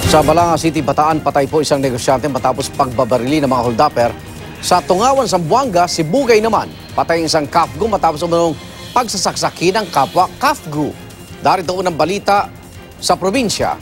Sa Balanga City, Bataan, patay po isang negosyante matapos pagbabarili ng mga holdapper. Sa Tungawan, Zamboanga, Sibugay naman, patay isang kafgu matapos umunong pagsasaksaki ng kapwa kafgu. Darito unang balita sa probinsya.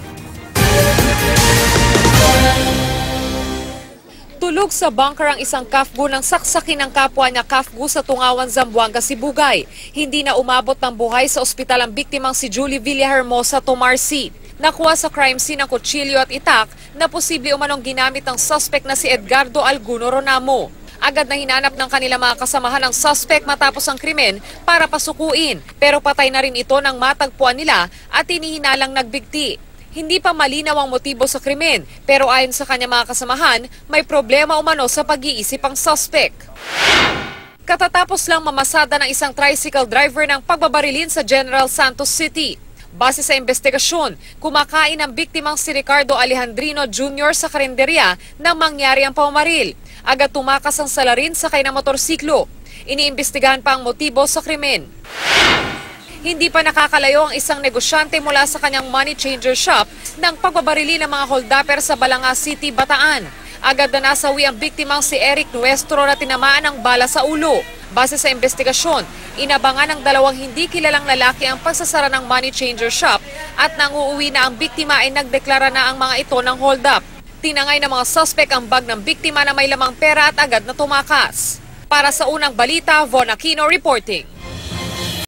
Tulog sa bunker ang isang kafgu nang saksakin ng kapwa niya kafgu sa Tungawan, Zamboanga, Sibugay. Hindi na umabot ng buhay sa ospital ang biktimang si Julie Villahermosa Tomarci. Nakuha sa crime scene ang kutsilyo at itak na posible umanong ginamit ng suspect na si Edgardo Alguno Ronamo. Agad na hinanap ng kanilang mga kasamahan ang suspect matapos ang krimen para pasukuin. Pero patay na rin ito nang matagpuan nila at hinihinalang nagbigti. Hindi pa malinaw ang motibo sa krimen, pero ayon sa kanyang mga kasamahan, may problema umano sa pag-iisip ang suspect. Katatapos lang mamasada ng isang tricycle driver ng pagbabarilin sa General Santos City. Base sa investigasyon, kumakain ang biktimang si Ricardo Alejandrino Jr. sa karinderya na mangyari ang pamamaril. Agad tumakas ang salarin sakay ng motorsiklo. Iniimbestigahan pa ang motibo sa krimen. Hindi pa nakakalayo ang isang negosyante mula sa kanyang money changer shop ng pagbabarili ng mga holdapper sa Balanga City, Bataan. Agad na nasawi ang biktimang si Eric Nuestro na tinamaan ng bala sa ulo. Base sa investigasyon, inabangan ng dalawang hindi kilalang lalaki ang pagsasara ng money changer shop at nang uuwi na ang biktima ay nagdeklara na ang mga ito ng hold up. Tinangay ng mga suspect ang bag ng biktima na may lamang pera at agad na tumakas. Para sa unang balita, Von Aquino reporting.